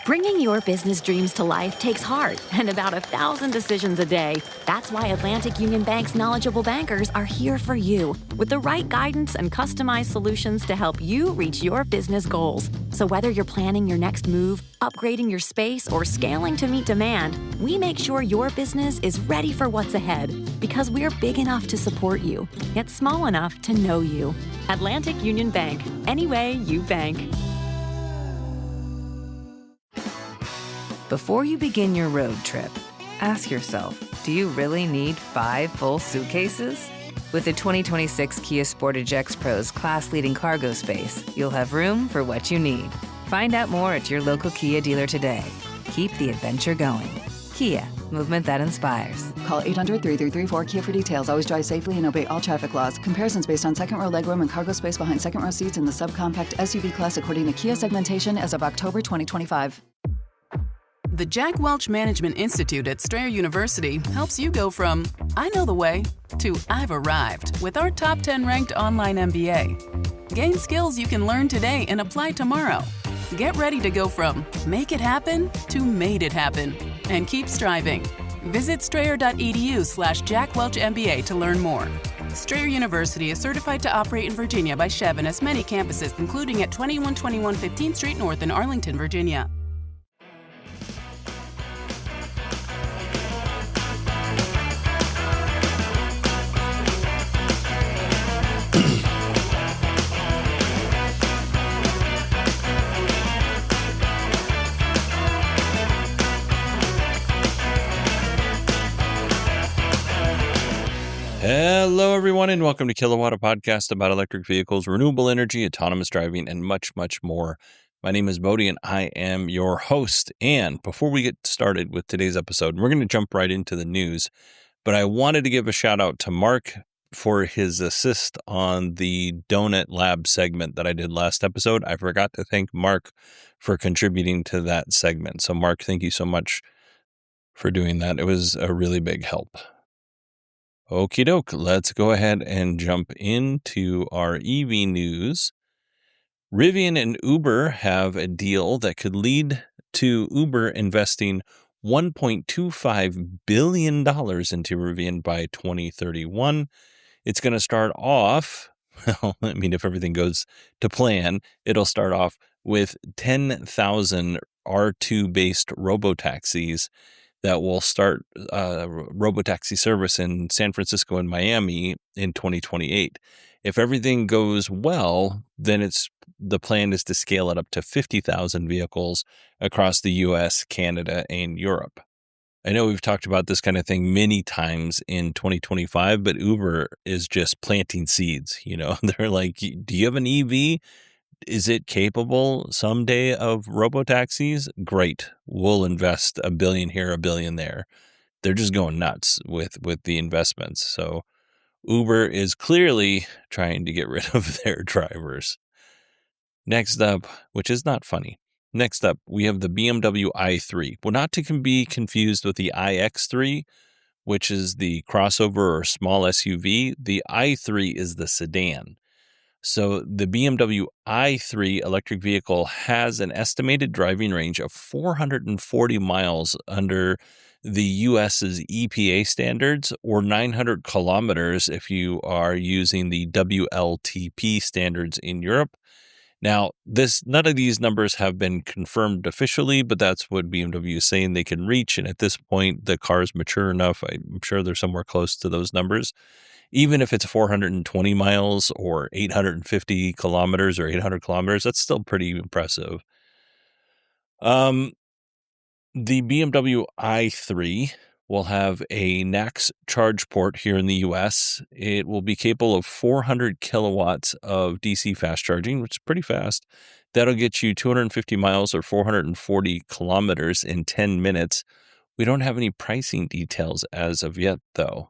Bringing your business dreams to life takes heart and about 1,000 decisions a day. That's why Atlantic Union Bank's knowledgeable bankers are here for you with the right guidance and customized solutions to help you reach your business goals. So whether you're planning your next move, upgrading your space, or scaling to meet demand, we make sure your business is ready for what's ahead because we're big enough to support you, yet small enough to know you. Atlantic Union Bank. Any way you bank. Before you begin your road trip, ask yourself, do you really need 5 full suitcases? With the 2026 Kia Sportage X Pro's class-leading cargo space, you'll have room for what you need. Find out more at your local Kia dealer today. Keep the adventure going. Kia, movement that inspires. Call 800-3334-KIA for details. Always drive safely and obey all traffic laws. Comparisons based on second row legroom and cargo space behind second row seats in the subcompact SUV class according to Kia segmentation as of October 2025. The Jack Welch Management Institute at Strayer University helps you go from, I know the way, to I've arrived with our top 10 ranked online MBA. Gain skills you can learn today and apply tomorrow. Get ready to go from make it happen to made it happen and keep striving. Visit strayer.edu/Jack Welch MBA to learn more. Strayer University is certified to operate in Virginia by Chev and has many campuses, including at 2121 15th Street North in Arlington, Virginia. Hello, everyone, and welcome to Kilowatt, a podcast about electric vehicles, renewable energy, autonomous driving, and much, much more. My name is Bodie, and I am your host. And before we get started with today's episode, we're going to jump right into the news. But I wanted to give a shout out to Mark for his assist on the Donut Lab segment that I did last episode. I forgot to thank Mark for contributing to that segment. So, Mark, thank you so much for doing that. It was a really big help. Okie doke, let's go ahead and jump into our EV news. Rivian and Uber have a deal that could lead to Uber investing $1.25 billion into Rivian by 2031. It's going to start off, well, I mean, if everything goes to plan, it'll start off with 10,000 R2-based robotaxis that will start robotaxi service in San Francisco and Miami in 2028. If everything goes well, then the plan is to scale it up to 50,000 vehicles across the US, Canada, and Europe. I know we've talked about this kind of thing many times in 2025, but Uber is just planting seeds. You know, they're like, do you have an EV? Is it capable someday of robotaxis? Great. We'll invest $1 billion here, $1 billion there. They're just going nuts with the investments. So Uber is clearly trying to get rid of their drivers. Next up, which is not funny. Next up, we have the BMW i3. Well, not to be confused with the iX3, which is the crossover or small SUV. The i3 is the sedan. So the BMW i3 electric vehicle has an estimated driving range of 440 miles under the US's EPA standards, or 900 kilometers if you are using the WLTP standards in Europe. Now, none of these numbers have been confirmed officially, but that's what BMW is saying they can reach. And at this point, the car is mature enough. I'm sure they're somewhere close to those numbers. Even if it's 420 miles or 850 kilometers or 800 kilometers, that's still pretty impressive. The BMW i3 will have a NACS charge port here in the US. It will be capable of 400 kilowatts of DC fast charging, which is pretty fast. That'll get you 250 miles or 440 kilometers in 10 minutes. We don't have any pricing details as of yet, though.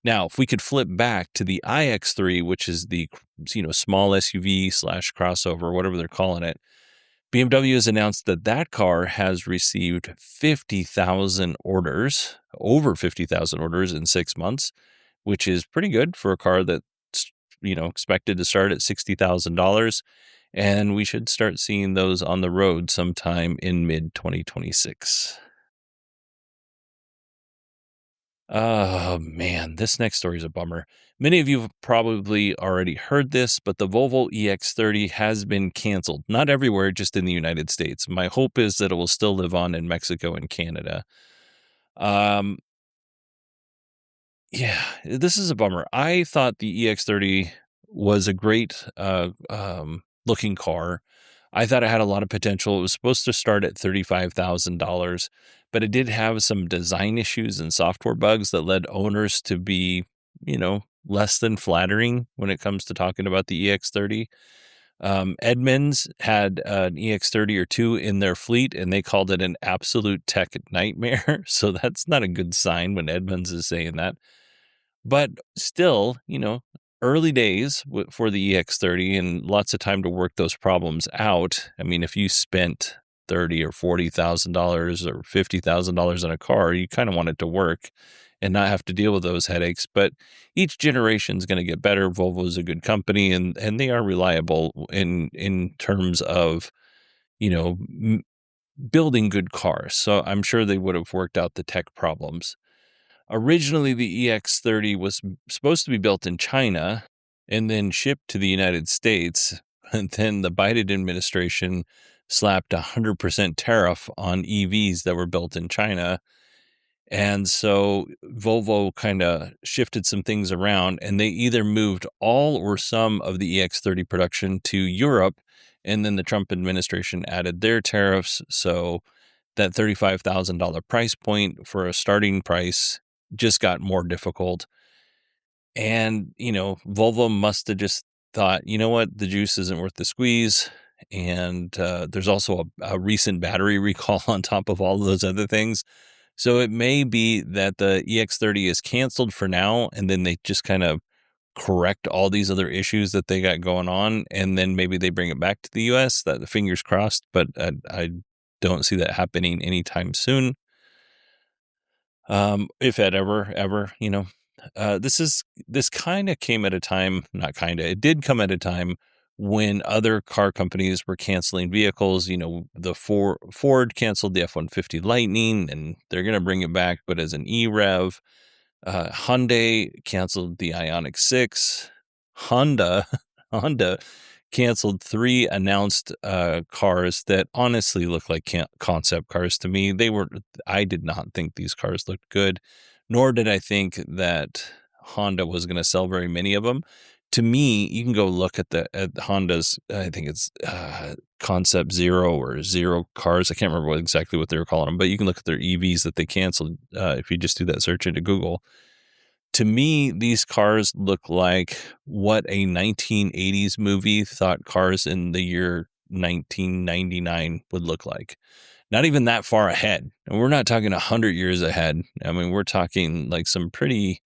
Now, if we could flip back to the iX3, which is the small SUV / crossover, whatever they're calling it, BMW has announced that car has received 50,000 orders, over 50,000 orders in 6 months, which is pretty good for a car that's expected to start at $60,000. and we should start seeing those on the road sometime in mid-2026. Oh, man, this next story is a bummer. Many of you have probably already heard this, but the Volvo EX30 has been canceled. Not everywhere, just in the United States. My hope is that it will still live on in Mexico and Canada. Um, yeah, this is a bummer. I thought the EX30 was a great looking car. I thought it had a lot of potential. It was supposed to start at $35,000, but it did have some design issues and software bugs that led owners to be, less than flattering when it comes to talking about the EX30. Edmunds had an EX30 or two in their fleet, and they called it an absolute tech nightmare. So that's not a good sign when Edmunds is saying that. But still, early days for the EX30 and lots of time to work those problems out. I mean, if you spent $30,000 or $40,000 or $50,000 in a car, you kind of want it to work and not have to deal with those headaches. But each generation is going to get better. Volvo is a good company, and they are reliable in terms of building good cars. So I'm sure they would have worked out the tech problems. Originally, the EX30 was supposed to be built in China and then shipped to the United States. And then the Biden administration slapped a 100% tariff on EVs that were built in China. And so Volvo kind of shifted some things around, and they either moved all or some of the EX30 production to Europe. And then the Trump administration added their tariffs. So that $35,000 price point for a starting price just got more difficult. And, Volvo must have just thought, you know what, the juice isn't worth the squeeze. And there's also a recent battery recall on top of all of those other things. So it may be that the EX30 is canceled for now, and then they just kind of correct all these other issues that they got going on, and then maybe they bring it back to the US. That the fingers crossed, but I don't see that happening anytime soon. If it ever, this kind of came at a time, not kind of, it did come at a time when other car companies were canceling vehicles. The Ford canceled the F-150 Lightning, and they're going to bring it back, but as an E-Rev. Hyundai canceled the Ioniq 6. Honda canceled 3 announced cars that honestly look like concept cars to me. I did not think these cars looked good, nor did I think that Honda was going to sell very many of them. To me, you can go look at Honda's, I think it's Concept Zero or Zero cars. I can't remember exactly what they were calling them, but you can look at their EVs that they canceled if you just do that search into Google. To me, these cars look like what a 1980s movie thought cars in the year 1999 would look like. Not even that far ahead. And we're not talking 100 years ahead. I mean, we're talking like some pretty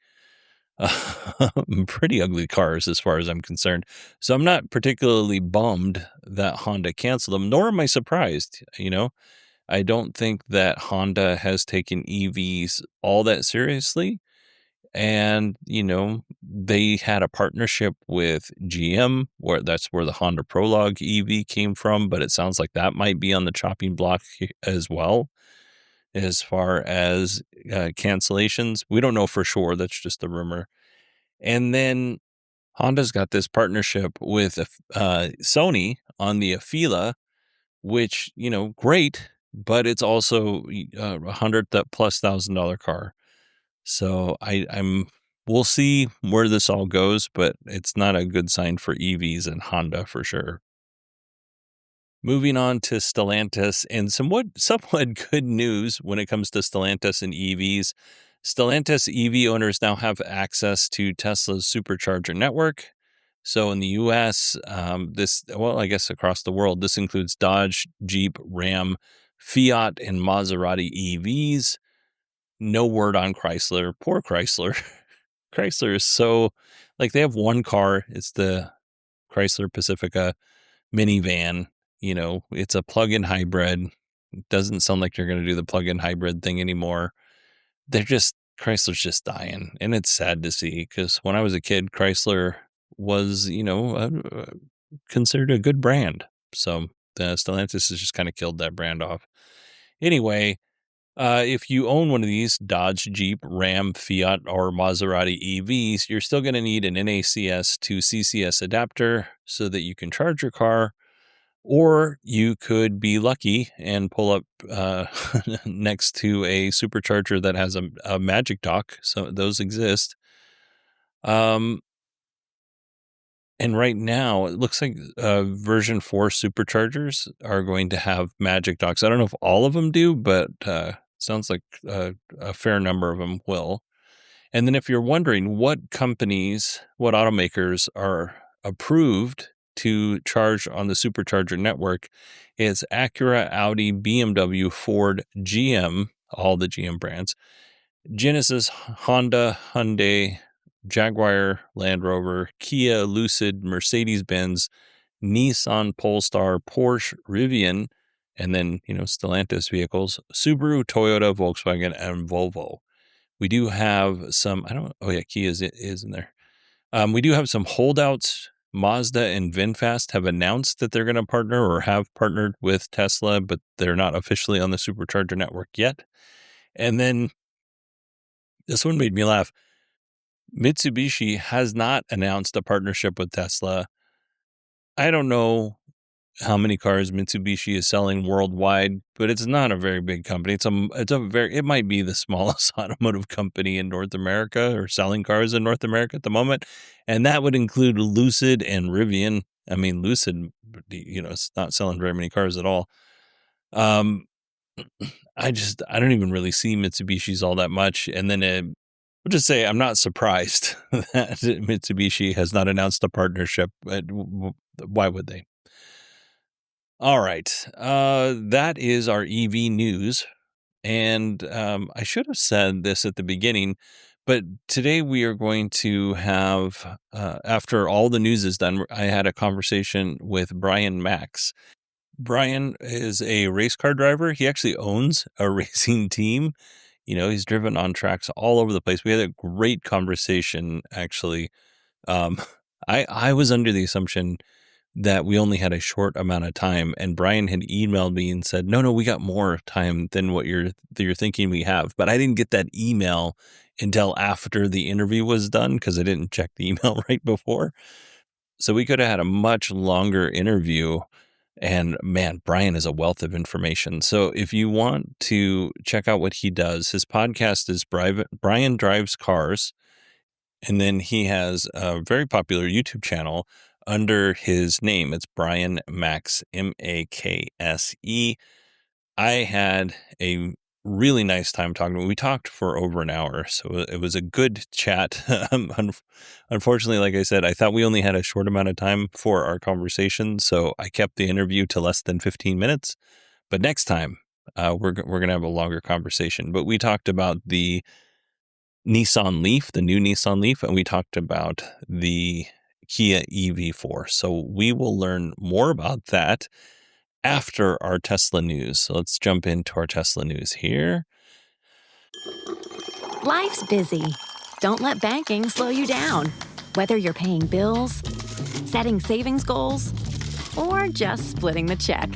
ugly cars as far as I'm concerned. So I'm not particularly bummed that Honda canceled them, nor am I surprised. I don't think that Honda has taken EVs all that seriously. And, they had a partnership with GM, that's where the Honda Prologue EV came from, but it sounds like that might be on the chopping block as well. As far as cancellations, we don't know for sure. That's just a rumor. And then Honda's got this partnership with Sony on the Afeela, which, great, but it's also $100,000+ car. So we'll see where this all goes, but it's not a good sign for EVs and Honda for sure. Moving on to Stellantis, and somewhat good news when it comes to Stellantis and EVs. Stellantis EV owners now have access to Tesla's Supercharger network. So in the US, I guess across the world, this includes Dodge, Jeep, Ram, Fiat, and Maserati EVs. No word on Chrysler. Poor Chrysler. Chrysler is so, they have one car. It's the Chrysler Pacifica minivan. It's a plug-in hybrid. It doesn't sound like they're going to do the plug-in hybrid thing anymore. Chrysler's just dying. And it's sad to see, because when I was a kid, Chrysler was, considered a good brand. So the Stellantis has just kind of killed that brand off. Anyway, if you own one of these Dodge, Jeep, Ram, Fiat, or Maserati EVs, you're still going to need an NACS to CCS adapter so that you can charge your car. Or you could be lucky and pull up next to a supercharger that has a magic dock. So those exist. And right now, it looks like version 4 superchargers are going to have magic docks. I don't know if all of them do, but sounds like a fair number of them will. And then if you're wondering what automakers are approved to charge on the supercharger network, it's Acura, Audi, BMW, Ford, GM, all the GM brands, Genesis, Honda, Hyundai, Jaguar, Land Rover, Kia, Lucid, Mercedes-Benz, Nissan, Polestar, Porsche, Rivian, and then, Stellantis vehicles, Subaru, Toyota, Volkswagen, and Volvo. We do have some, Kia is in there. We do have some holdouts. Mazda and VinFast have announced that they're going to partner or have partnered with Tesla, but they're not officially on the supercharger network yet. And then this one made me laugh. Mitsubishi has not announced a partnership with Tesla. I don't know how many cars Mitsubishi is selling worldwide, but it's not a very big company. It might be the smallest automotive company in North America or selling cars in North America at the moment. And that would include Lucid and Rivian. I mean, Lucid, it's not selling very many cars at all. I don't even really see Mitsubishi's all that much. And then I'll just say I'm not surprised that Mitsubishi has not announced a partnership. Why would they? All right. That is our EV news. And I should have said this at the beginning, but today we are going to have, after all the news is done, I had a conversation with Brian Makse. Brian is a race car driver. He actually owns a racing team. He's driven on tracks all over the place. We had a great conversation, actually. I was under the assumption that we only had a short amount of time, and Brian had emailed me and said, no, we got more time than what you're thinking we have. But I didn't get that email until after the interview was done because I didn't check the email right before. So we could have had a much longer interview. And man, Brian is a wealth of information. So if you want to check out what he does, his podcast is Brian Drives Cars. And then he has a very popular YouTube channel under his name. It's Brian Makse, Makse. I had a really nice time talking to him. We talked for over an hour, so it was a good chat. Unfortunately, like I said, I thought we only had a short amount of time for our conversation, so I kept the interview to less than 15 minutes. But next time, we're going to have a longer conversation. But we talked about the Nissan Leaf, the new Nissan Leaf, and we talked about the Kia EV4. So we will learn more about that after our Tesla news. So let's jump into our Tesla news here. Life's busy. Don't let banking slow you down. Whether you're paying bills, setting savings goals, or just splitting the check,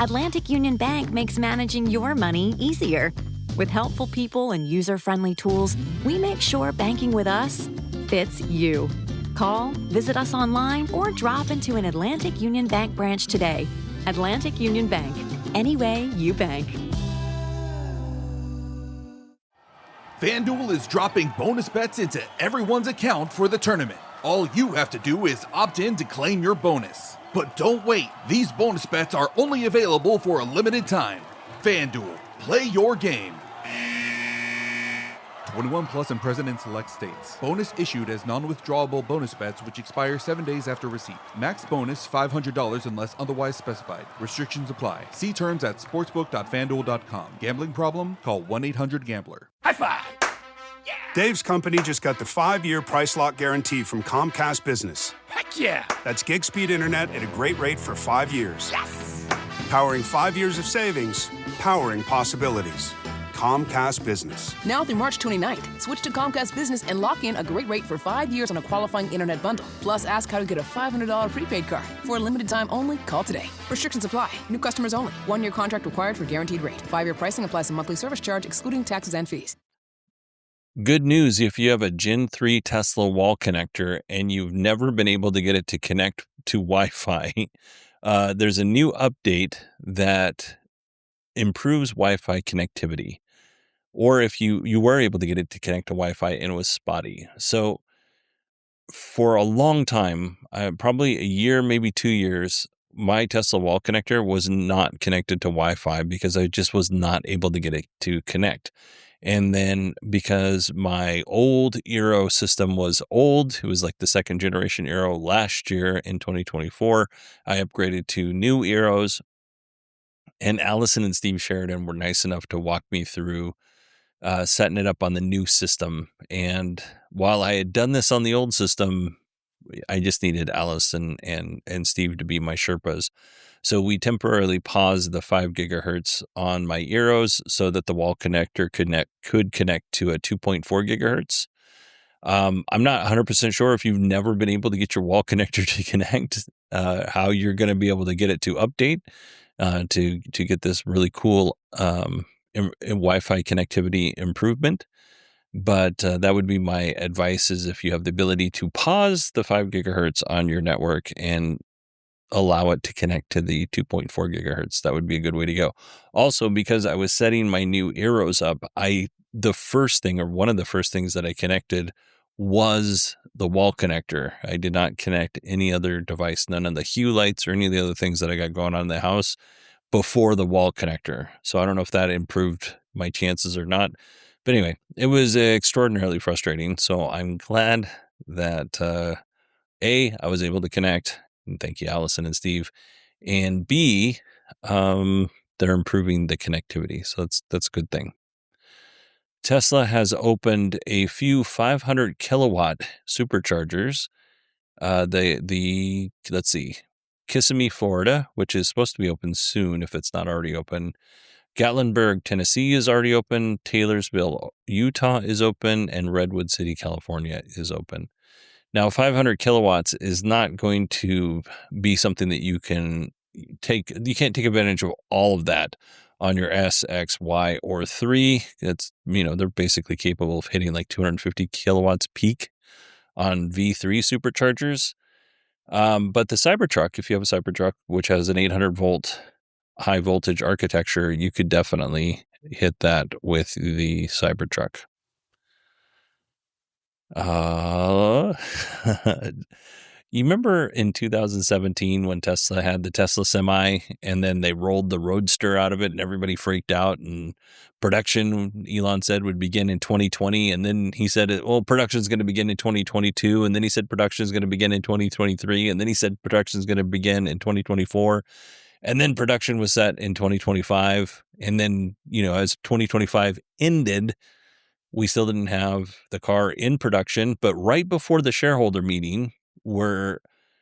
Atlantic Union Bank makes managing your money easier. With helpful people and user-friendly tools, we make sure banking with us fits you. Call, visit us online, or drop into an Atlantic Union Bank branch today. Atlantic Union Bank. Any way you bank. FanDuel is dropping bonus bets into everyone's account for the tournament. All you have to do is opt in to claim your bonus. But don't wait. These bonus bets are only available for a limited time. FanDuel. Play your game. 21 plus and present in select states. Bonus issued as non-withdrawable bonus bets which expire 7 days after receipt. Max bonus $500 unless otherwise specified. Restrictions apply. See terms at sportsbook.fanduel.com. Gambling problem? Call 1-800-GAMBLER. High five! Yeah! Dave's company just got the 5-year price lock guarantee from Comcast Business. Heck yeah! That's gig speed internet at a great rate for 5 years. Yes! Powering 5 years of savings, powering possibilities. Comcast Business. Now through March 29th, switch to Comcast Business and lock in a great rate for 5 years on a qualifying internet bundle. Plus, ask how to get a $500 prepaid card. For a limited time only, call today. Restrictions apply. New customers only. 1-year contract required for guaranteed rate. 5-year pricing applies to monthly service charge, excluding taxes and fees. Good news if you have a Gen 3 Tesla wall connector and you've never been able to get it to connect to Wi-Fi, there's a new update that improves Wi-Fi connectivity. Or if you were able to get it to connect to Wi-Fi and it was spotty. So for a long time, probably a year, maybe 2 years, my Tesla wall connector was not connected to Wi-Fi because I just was not able to get it to connect. And then because my old Eero system was old, it was like the second generation Eero last year in 2024, I upgraded to new Eeros. And Allison and Steve Sheridan were nice enough to walk me through setting it up on the new system. And while I had done this on the old system, I just needed Allison and Steve to be my Sherpas. So we temporarily paused the 5 gigahertz on my Eeros so that the wall connector could connect to a 2.4 gigahertz. I'm not 100% sure if you've never been able to get your wall connector to connect, how you're going to be able to get it to update to get this really cool Wi-Fi connectivity improvement. But that would be my advice is if you have the ability to pause the 5 gigahertz on your network and allow it to connect to the 2.4 gigahertz, that would be a good way to go. Also, because I was setting my new Eeros up, the first thing or one of the first things that I connected was the wall connector. I did not connect any other device, none of the hue lights or any of the other things that I got going on in the house before the wall connector. So I don't know if that improved my chances or not. But anyway, it was extraordinarily frustrating. So I'm glad that I was able to connect. And thank you, Allison and Steve. And B, they're improving the connectivity. So that's a good thing. Tesla has opened a few 500 kilowatt superchargers. Let's see, Kissimmee, Florida, which is supposed to be open soon if it's not already open. Gatlinburg, Tennessee is already open. Taylorsville, Utah is open. And Redwood City, California is open. Now, 500 kilowatts is not going to be something that you can take. You can't take advantage of all of that on your S, X, Y, or 3. It's, they're basically capable of hitting like 250 kilowatts peak on V3 superchargers. But the Cybertruck, if you have a Cybertruck, which has an 800 volt high voltage architecture, you could definitely hit that with the Cybertruck. You remember in 2017 when Tesla had the Tesla Semi and then they rolled the Roadster out of it and everybody freaked out, and production, Elon said, would begin in 2020. And then he said, production is going to begin in 2022. And then he said production is going to begin in 2023. And then he said production is going to begin in 2024. And then production was set in 2025. And then, as 2025 ended, we still didn't have the car in production. But right before the shareholder meeting, where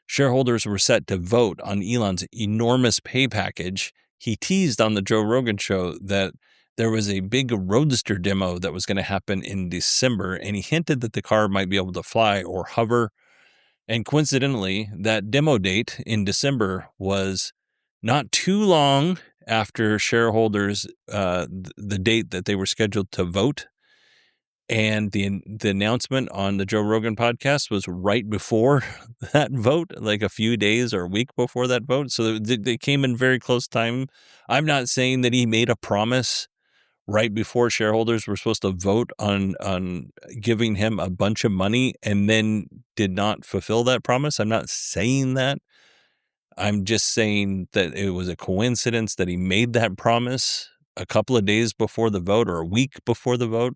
shareholders were set to vote on Elon's enormous pay package, he teased on the Joe Rogan show that there was a big Roadster demo that was going to happen in December. And he hinted that the car might be able to fly or hover. And coincidentally, that demo date in December was not too long after shareholders, the date that they were scheduled to vote. And the announcement on the Joe Rogan podcast was right before that vote, like a few days or a week before that vote. So they came in very close time. I'm not saying that he made a promise right before shareholders were supposed to vote on giving him a bunch of money and then did not fulfill that promise. I'm not saying that. I'm just saying that it was a coincidence that he made that promise a couple of days before the vote or a week before the vote.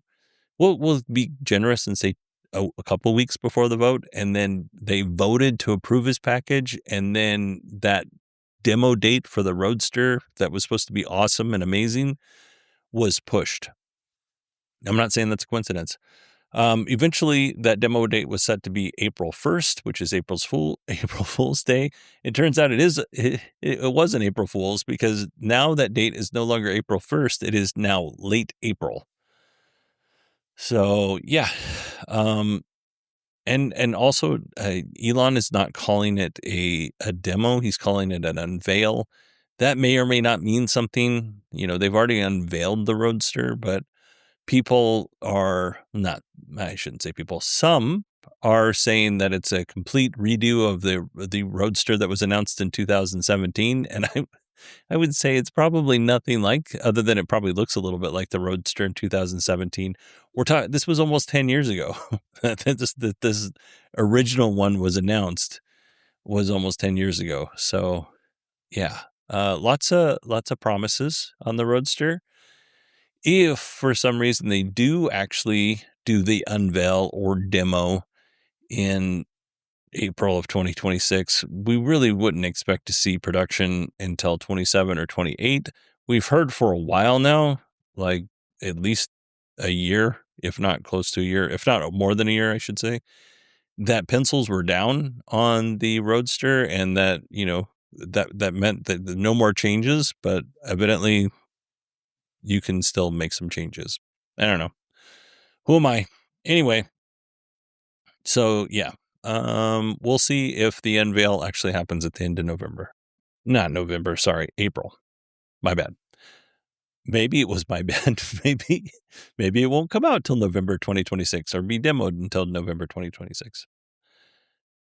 We'll be generous and say a couple of weeks before the vote, and then they voted to approve his package, and then that demo date for the Roadster that was supposed to be awesome and amazing was pushed. I'm not saying that's a coincidence. Eventually, that demo date was set to be April 1st, which is April Fool's Day. It turns out it was an April Fool's, because now that date is no longer April 1st. It is now late April. So yeah, and also Elon is not calling it a demo. He's calling it an unveil. That may or may not mean something. They've already unveiled the Roadster, but people are not, I shouldn't say people, some are saying that it's a complete redo of the Roadster that was announced in 2017. And I would say it's probably nothing like, other than it probably looks a little bit like the Roadster in 2017. This was almost 10 years ago. This original one was announced was almost 10 years ago. So yeah, lots of promises on the Roadster. If for some reason they do actually do the unveil or demo in April of 2026, we really wouldn't expect to see production until 27 or 28. We've heard for a while now, like at least a year, if not close to a year, if not more than a year, I should say, that pencils were down on the Roadster, and that, that meant that no more changes, but evidently you can still make some changes. I don't know. Who am I? Anyway, so yeah. We'll see if the unveil actually happens at the end of November. Not November, sorry, April. My bad. Maybe it was my bad. Maybe it won't come out till November 2026 or be demoed until November 2026.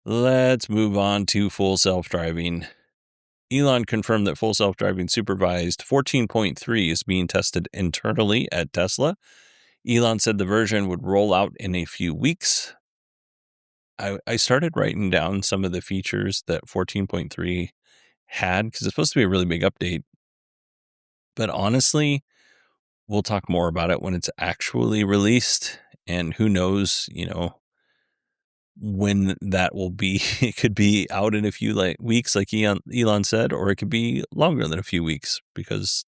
Let's move on to full self-driving. Elon confirmed that full self-driving supervised 14.3 is being tested internally at Tesla. Elon said the version would roll out in a few weeks. I started writing down some of the features that 14.3 had, because it's supposed to be a really big update. But honestly, we'll talk more about it when it's actually released, and who knows, when that will be. It could be out in a few weeks, like Elon said, or it could be longer than a few weeks, because,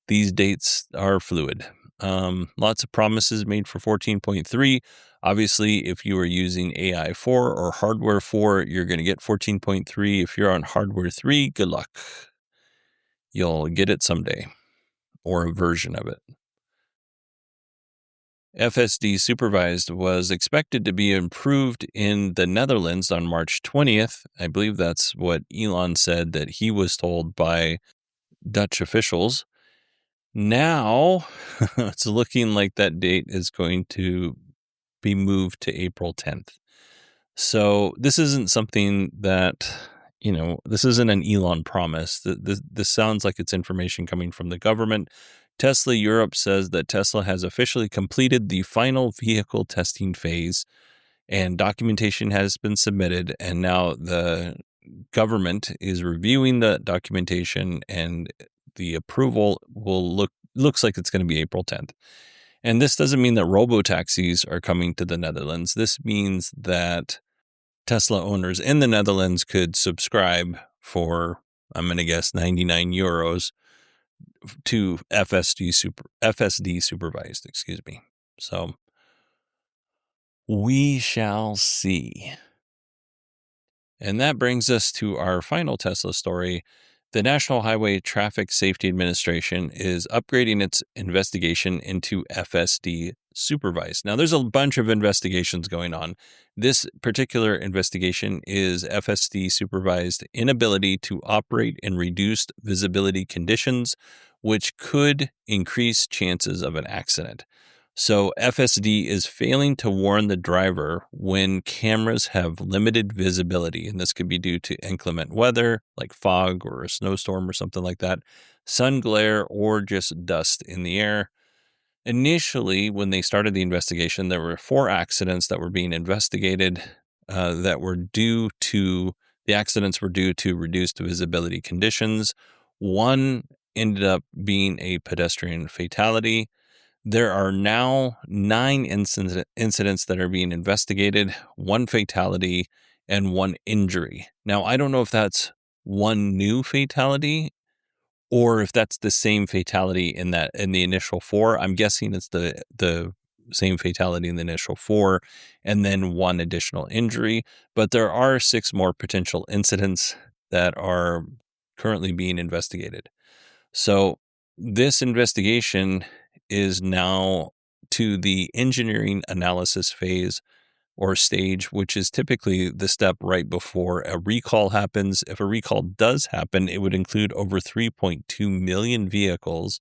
these dates are fluid. Lots of promises made for 14.3. Obviously, if you are using AI4 or hardware 4, you're going to get 14.3. If you're on hardware 3, good luck. You'll get it someday, or a version of it. FSD supervised was expected to be improved in the Netherlands on March 20th. I believe that's what Elon said that he was told by Dutch officials. Now, it's looking like that date is going to be moved to April 10th. So this isn't something that, this isn't an Elon promise. This sounds like it's information coming from the government. Tesla Europe says that Tesla has officially completed the final vehicle testing phase, and documentation has been submitted, and now the government is reviewing the documentation, and the approval looks like it's going to be April 10th. And this doesn't mean that robotaxis are coming to the Netherlands. This means that Tesla owners in the Netherlands could subscribe for, I'm going to guess, 99 euros to FSD supervised, excuse me. So we shall see. And that brings us to our final Tesla story. The National Highway Traffic Safety Administration is upgrading its investigation into FSD supervised. Now, there's a bunch of investigations going on. This particular investigation is FSD supervised inability to operate in reduced visibility conditions, which could increase chances of an accident. So FSD is failing to warn the driver when cameras have limited visibility, and this could be due to inclement weather like fog or a snowstorm or something like that, sun glare, or just dust in the air. Initially, when they started the investigation, there were 4 accidents that were being investigated that were due to reduced visibility conditions. One ended up being a pedestrian fatality. There are now 9 incidents that are being investigated, 1 fatality, and 1 injury. Now, I don't know if that's 1 new fatality or if that's the same fatality in the initial 4. I'm guessing it's the same fatality in the initial 4, and then 1 additional injury. But there are 6 more potential incidents that are currently being investigated. So this investigation is now to the engineering analysis phase or stage, which is typically the step right before a recall happens. If a recall does happen, it would include over 3.2 million vehicles.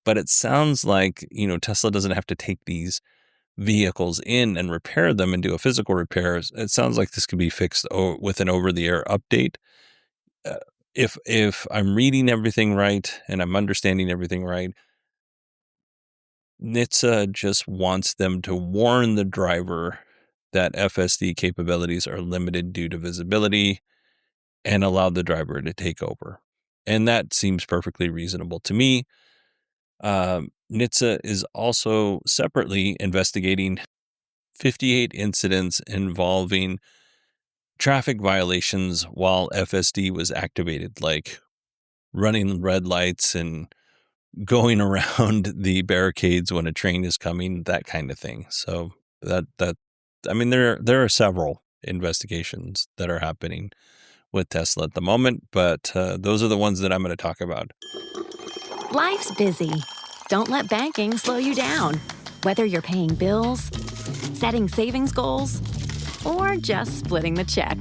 But it sounds like, Tesla doesn't have to take these vehicles in and repair them and do a physical repair. It sounds like this could be fixed with an over-the-air update. Uh, if I'm reading everything right and I'm understanding everything right, NHTSA just wants them to warn the driver that FSD capabilities are limited due to visibility and allow the driver to take over. And that seems perfectly reasonable to me. NHTSA is also separately investigating 58 incidents involving traffic violations while FSD was activated, like running red lights and going around the barricades when a train is coming, that kind of thing. So there are several investigations that are happening with Tesla at the moment, but those are the ones that I'm going to talk about. Life's busy. Don't let banking slow you down. Whether you're paying bills, setting savings goals, or just splitting the check,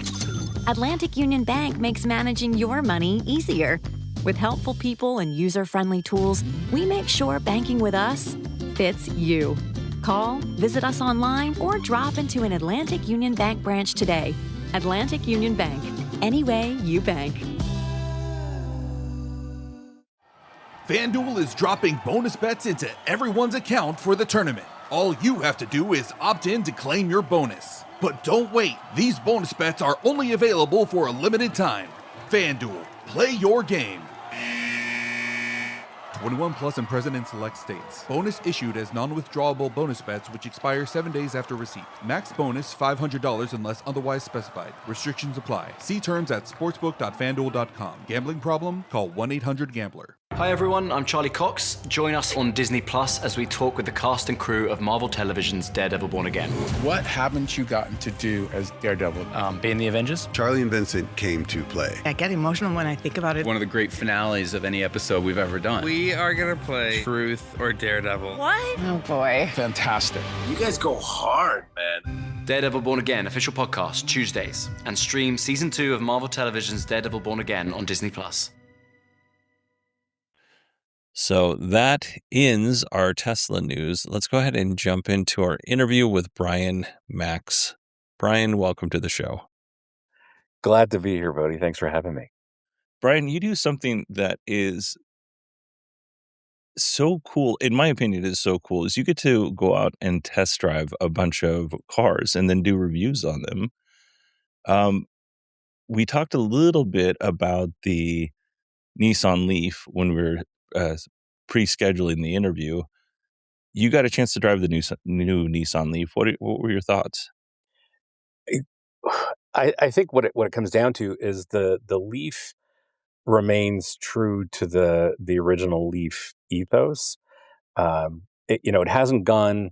Atlantic Union Bank makes managing your money easier. With helpful people and user-friendly tools, we make sure banking with us fits you. Call, visit us online, or drop into an Atlantic Union Bank branch today. Atlantic Union Bank. Any way you bank. FanDuel is dropping bonus bets into everyone's account for the tournament. All you have to do is opt in to claim your bonus. But don't wait, these bonus bets are only available for a limited time. FanDuel, play your game. 21 plus and present in select states. Bonus issued as non-withdrawable bonus bets which expire 7 days after receipt. Max bonus $500 unless otherwise specified. Restrictions apply. See terms at sportsbook.fanduel.com. Gambling problem? Call 1-800-GAMBLER. Hi everyone, I'm Charlie Cox. Join us on Disney Plus as we talk with the cast and crew of Marvel Television's Daredevil Born Again. What haven't you gotten to do as Daredevil? Be in the Avengers. Charlie and Vincent came to play. I get emotional when I think about it. One of the great finales of any episode we've ever done. We are gonna play Truth or Daredevil. What? Oh boy. Fantastic. You guys go hard, man. Daredevil Born Again, official podcast, Tuesdays. And stream season 2 of Marvel Television's Daredevil Born Again on Disney Plus. So that ends our Tesla news. Let's go ahead and jump into our interview with Brian Makse. Brian, welcome to the show. Glad to be here, Bodie. Thanks for having me. Brian, you do something that is so cool. In my opinion, it is so cool. Is you get to go out and test drive a bunch of cars and then do reviews on them. We talked a little bit about the Nissan Leaf when we were pre-scheduling the interview. You got a chance to drive the new Nissan Leaf. What were your thoughts? I think what it comes down to is the Leaf remains true to the original Leaf ethos. It hasn't gone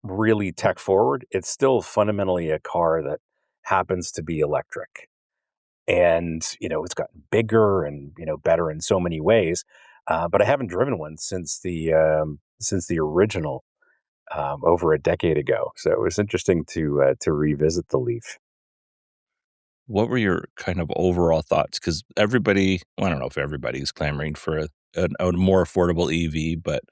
really tech forward. It's still fundamentally a car that happens to be electric. And, it's gotten bigger and, better in so many ways. But I haven't driven one since the original over a decade ago. So it was interesting to revisit the Leaf. What were your kind of overall thoughts? Because everybody, I don't know if everybody's clamoring for a more affordable EV, but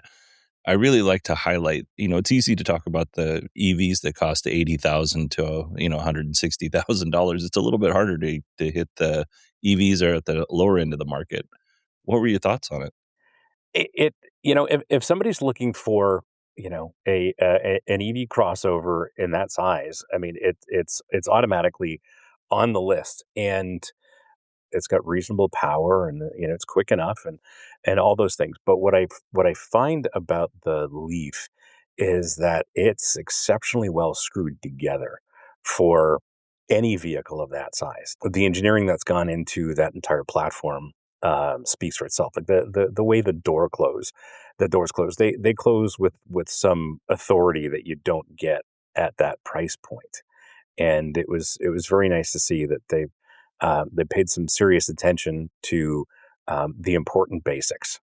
I really like to highlight, it's easy to talk about the EVs that cost $80,000 to, $160,000. It's a little bit harder to hit the EVs are at the lower end of the market. What were your thoughts on it? If somebody's looking for, an EV crossover in that size, I mean, it's automatically on the list, and it's got reasonable power, and it's quick enough, and all those things. But what I find about the Leaf is that it's exceptionally well screwed together for any vehicle of that size. The engineering that's gone into that entire platform speaks for itself. Like the way the doors close, they close with some authority that you don't get at that price point. And it was very nice to see that they paid some serious attention to the important basics.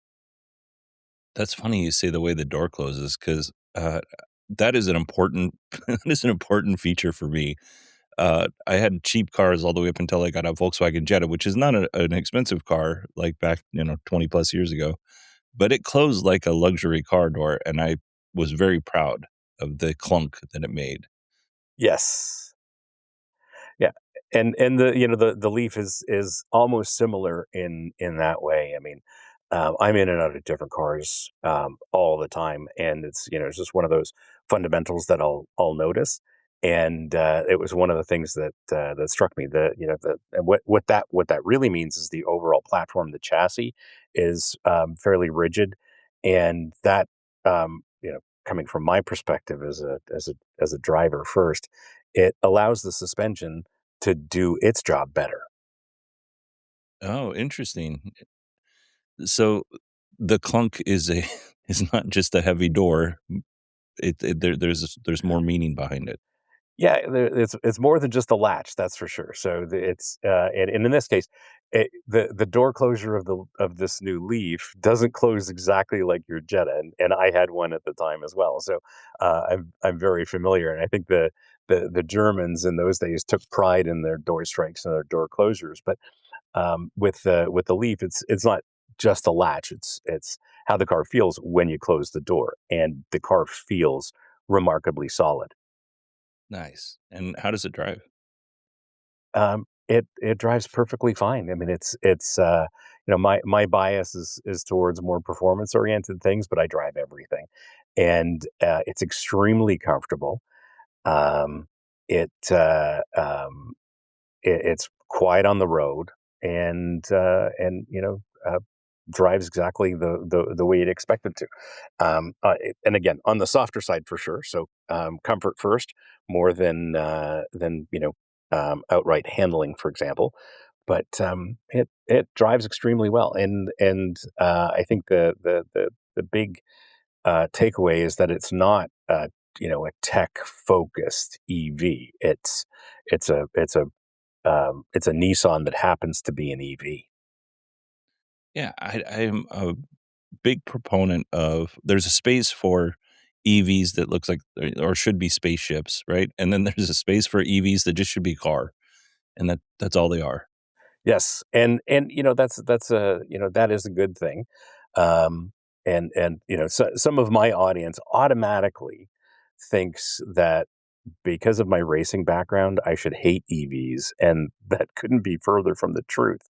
That's funny you say the way the door closes because that is an important that is an important feature for me. I had cheap cars all the way up until I got a Volkswagen Jetta, which is not an expensive car like back 20 plus years ago, but it closed like a luxury car door, and I was very proud of the clunk that it made. Yes. Yeah, and the Leaf is almost similar in that way. I mean, I'm in and out of different cars all the time, and it's just one of those fundamentals that I'll notice. And it was one of the things that struck me. And what that really means is the overall platform, the chassis, is fairly rigid, and that coming from my perspective as a driver first, it allows the suspension to do its job better. Oh, interesting. So the clunk is a is not just a heavy door. There's more meaning behind it. Yeah, it's more than just a latch, that's for sure. So and in this case, the door closure of this new Leaf doesn't close exactly like your Jetta, and I had one at the time as well. So I'm very familiar, and I think the Germans in those days took pride in their door strikes and their door closures. But with the Leaf, it's not just a latch; it's how the car feels when you close the door, and the car feels remarkably solid. And how does it drive? It drives perfectly fine. I mean, my bias is towards more performance oriented things, but I drive everything, and it's extremely comfortable. Um, it it's quiet on the road, and drives exactly the way you'd expect it to. And again, on the softer side for sure. So comfort first, more than outright handling, for example. But it drives extremely well, and I think the big takeaway is that it's not a tech focused EV. It's a Nissan that happens to be an EV. Yeah, I am a big proponent of there's a space for EVs that looks like or should be spaceships, right? And then there's a space for EVs that just should be car, and that's all they are. Yes, and that is a good thing. Um, and some of my audience automatically thinks that because of my racing background, I should hate EVs, and that couldn't be further from the truth.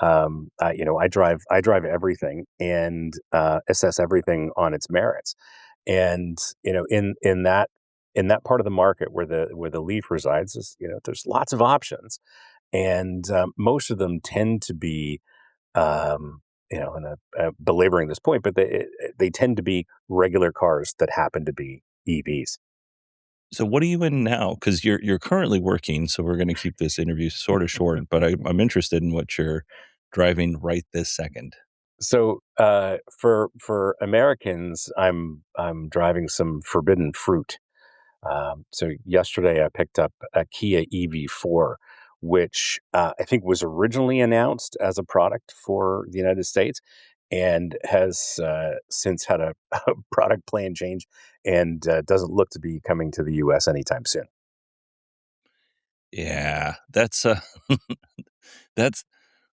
I drive everything and assess everything on its merits, and in that part of the market where the Leaf resides, there's lots of options, and most of them tend to be, and belaboring this point, but they tend to be regular cars that happen to be EVs. So what are you in now? Because you're currently working, so we're going to keep this interview sort of short. But I'm interested in what you're driving right this second. So for Americans, I'm driving some forbidden fruit. So yesterday I picked up a Kia EV4, which I think was originally announced as a product for the United States and has since had a, a product plan change and doesn't look to be coming to the US anytime soon. Yeah, that's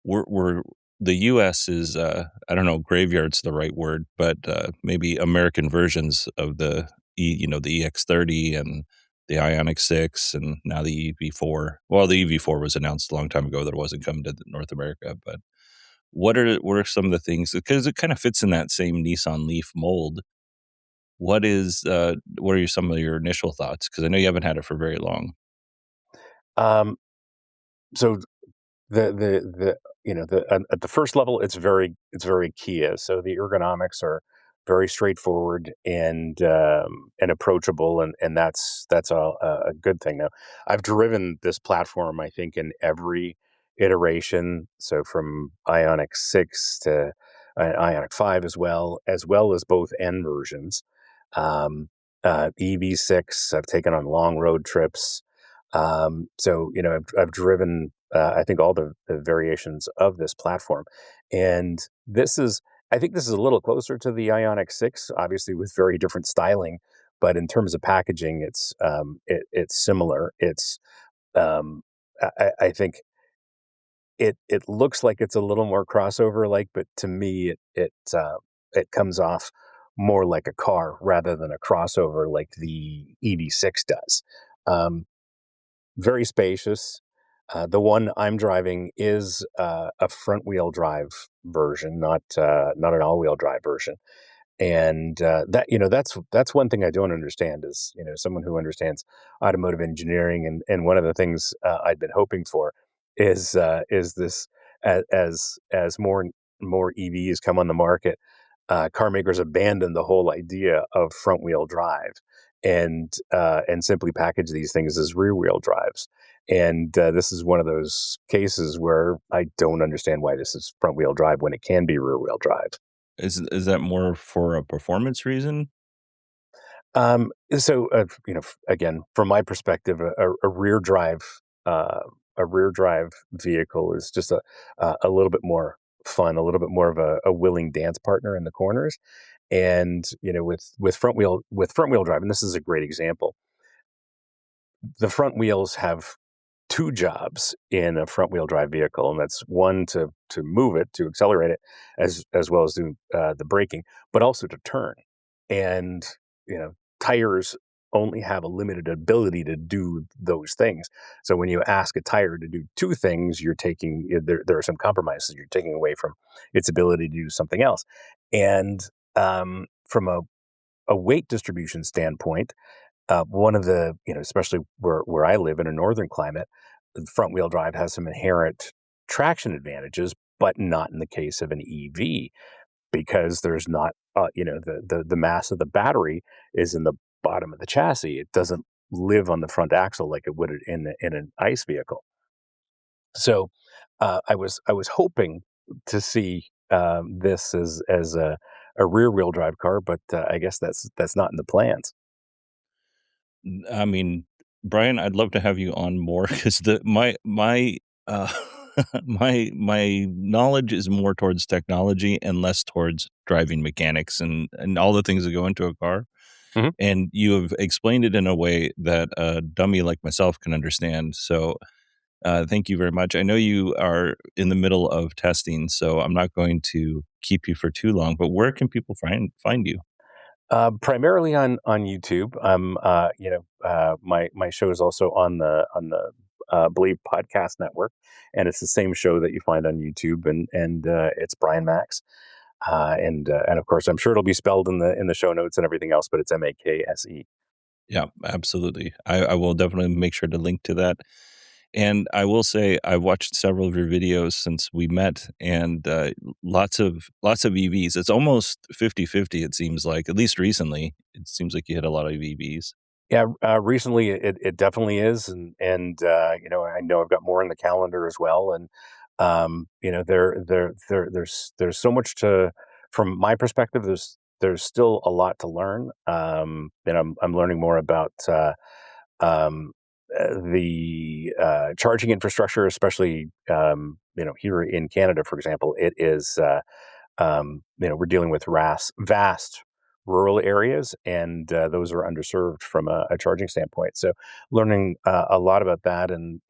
we're the U.S. is I don't know, graveyard's the right word, but maybe American versions of the EX30 and the Ioniq 6 and now the EV4. Well, the EV4 was announced a long time ago that it wasn't coming to North America, but what are some of the things because it kind of fits in that same Nissan Leaf mold. What are some of your initial thoughts? Because I know you haven't had it for very long. Um, so at the first level, it's very Kia. So the ergonomics are very straightforward and approachable, and that's a good thing. Now, I've driven this platform, I think, in every iteration. So from Ioniq 6 to Ioniq 5 as well as both N versions. EV6, I've taken on long road trips. So, I've driven, I think, all the variations of this platform. And I think this is a little closer to the Ioniq 6, obviously with very different styling. But in terms of packaging, it's similar. Um, I think it looks like it's a little more crossover like, but to me, it comes off more like a car rather than a crossover like the EV6 does. Um, Very spacious. The one I'm driving is a front wheel drive version, not an all wheel drive version. And that's one thing I don't understand is someone who understands automotive engineering, and one of the things I've been hoping for is this as more EVs come on the market, car makers abandon the whole idea of front wheel drive and simply package these things as rear wheel drives. And this is one of those cases where I don't understand why this is front wheel drive when it can be rear wheel drive. Is that more for a performance reason? Again, from my perspective, a rear drive, uh, a rear drive vehicle is just a little bit more fun, a little bit more of a willing dance partner in the corners. And with front wheel drive, and this is a great example. The front wheels have two jobs in a front wheel drive vehicle, and that's one to move it, to accelerate it, as well as do the braking, but also to turn. And tires only have a limited ability to do those things. So when you ask a tire to do two things, you're taking there are some compromises you're taking away from its ability to do something else. And from a weight distribution standpoint, one of the, especially where I live in a northern climate, front wheel drive has some inherent traction advantages, but not in the case of an EV, because there's not, the mass of the battery is in the bottom of the chassis. It doesn't live on the front axle like it would in an ICE vehicle. So I was hoping to see this as a rear wheel drive car, but I guess that's not in the plans. I mean, Brian, I'd love to have you on more because uh, my knowledge is more towards technology and less towards driving mechanics and all the things that go into a car. Mhm. And you have explained it in a way that a dummy like myself can understand. So, thank you very much. I know you are in the middle of testing, so I'm not going to keep you for too long. But where can people find you? Primarily on YouTube. My show is also on the Believe Podcast Network, and it's the same show that you find on YouTube, and it's Brian Makse, and of course I'm sure it'll be spelled in the show notes and everything else, but it's Makse. Yeah, absolutely. I will definitely make sure to link to that. And I will say I've watched several of your videos since we met, and lots of EVs. It's almost 50-50, it seems like, at least recently. It seems like you hit a lot of EVs. Yeah, recently it definitely is, and I know I've got more in the calendar as well, and there's so much to, from my perspective, there's still a lot to learn, and I'm learning more about um, the charging infrastructure, especially here in Canada, for example. It is we're dealing with vast rural areas, and those are underserved from a charging standpoint. So, learning a lot about that, and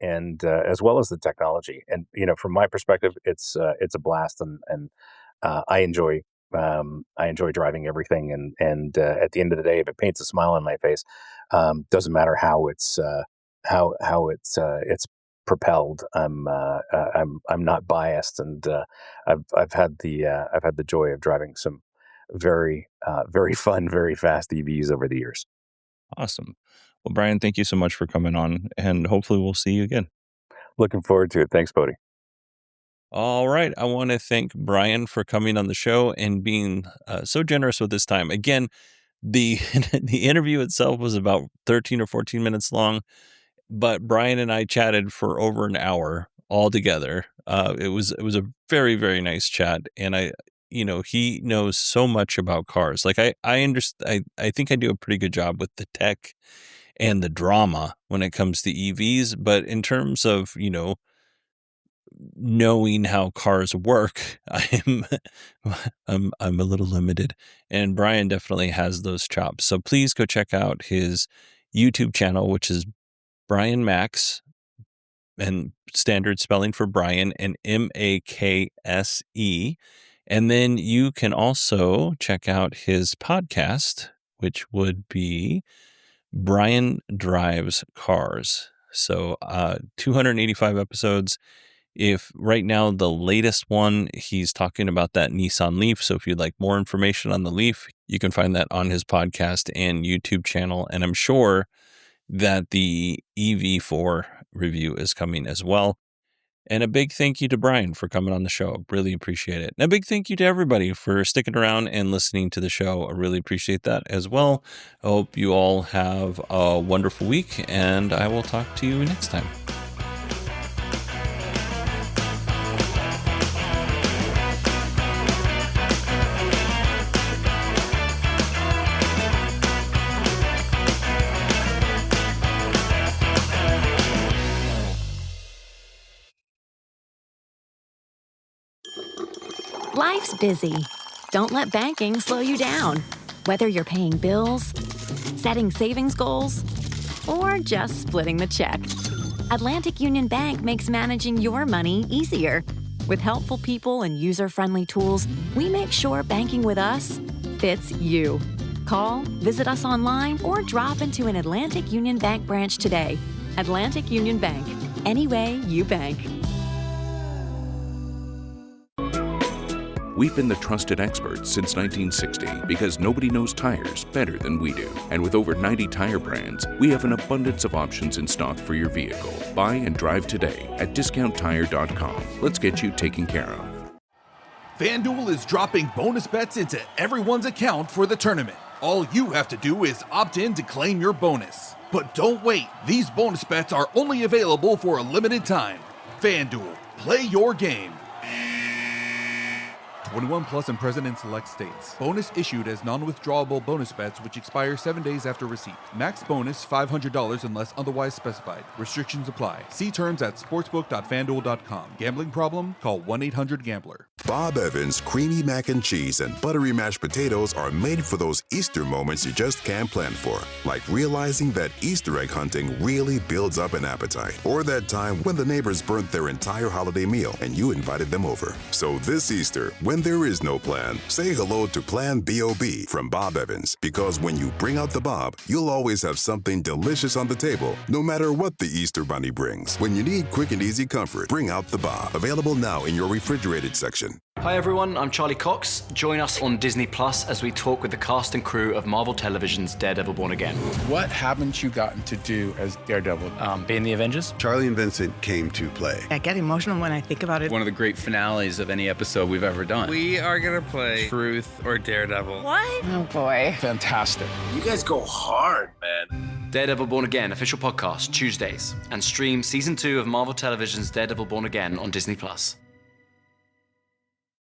as well as the technology. And from my perspective, it's a blast, and I enjoy driving everything. And at the end of the day, if it paints a smile on my face, doesn't matter how it's propelled. I'm not biased, and I've had the joy of driving some very fun, very fast EVs over the years. Awesome. Well, Brian, thank you so much for coming on, and hopefully we'll see you again. Looking forward to it. Thanks, Bodie. All right. I want to thank Brian for coming on the show and being so generous with his time. Again, the the interview itself was about 13 or 14 minutes long. but Brian and I chatted for over an hour all together. It was a very, very nice chat. And he knows so much about cars. Like I understand, I think I do a pretty good job with the tech and the drama when it comes to EVs. But in terms of, knowing how cars work, I'm a little limited, and Brian definitely has those chops. So please go check out his YouTube channel, which is Brian Makse, and standard spelling for Brian, and Makse. And then you can also check out his podcast, which would be Brian Drives Cars. So 285 episodes. If right now the latest one, he's talking about that Nissan Leaf. So if you'd like more information on the Leaf, you can find that on his podcast and YouTube channel. And I'm sure that the EV4 review is coming as well. And a big thank you to Brian for coming on the show. Really appreciate it. And a big thank you to everybody for sticking around and listening to the show. I really appreciate that as well. I hope you all have a wonderful week, and I will talk to you next time. Life's busy. Don't let banking slow you down. Whether you're paying bills, setting savings goals, or just splitting the check, Atlantic Union Bank makes managing your money easier. With helpful people and user-friendly tools, we make sure banking with us fits you. Call, visit us online, or drop into an Atlantic Union Bank branch today. Atlantic Union Bank. Any way you bank. We've been the trusted experts since 1960 because nobody knows tires better than we do. And with over 90 tire brands, we have an abundance of options in stock for your vehicle. Buy and drive today at discounttire.com. Let's get you taken care of. FanDuel is dropping bonus bets into everyone's account for the tournament. All you have to do is opt in to claim your bonus. But don't wait, these bonus bets are only available for a limited time. FanDuel, play your game. 21 plus and present in select states. Bonus issued as non-withdrawable bonus bets which expire 7 days after receipt. Max bonus $500 unless otherwise specified. Restrictions apply. See terms at sportsbook.fanduel.com. Gambling problem? Call 1-800-GAMBLER. Bob Evans creamy mac and cheese and buttery mashed potatoes are made for those Easter moments you just can't plan for. Like realizing that Easter egg hunting really builds up an appetite. Or that time when the neighbors burnt their entire holiday meal and you invited them over. So this Easter, when there is no plan, say hello to Plan B.O.B. from Bob Evans, because when you bring out the Bob, you'll always have something delicious on the table, no matter what the Easter Bunny brings. When you need quick and easy comfort, bring out the Bob. Available now in your refrigerated section. Hi everyone, I'm Charlie Cox. Join us on Disney Plus as we talk with the cast and crew of Marvel Television's Daredevil Born Again. What haven't you gotten to do as Daredevil? Be in the Avengers. Charlie and Vincent came to play. I get emotional when I think about it. One of the great finales of any episode we've ever done. We are gonna play Truth or Daredevil. What? Oh boy. Fantastic. You guys go hard, man. Daredevil Born Again official podcast Tuesdays, and stream season 2 of Marvel Television's Daredevil Born Again on Disney Plus.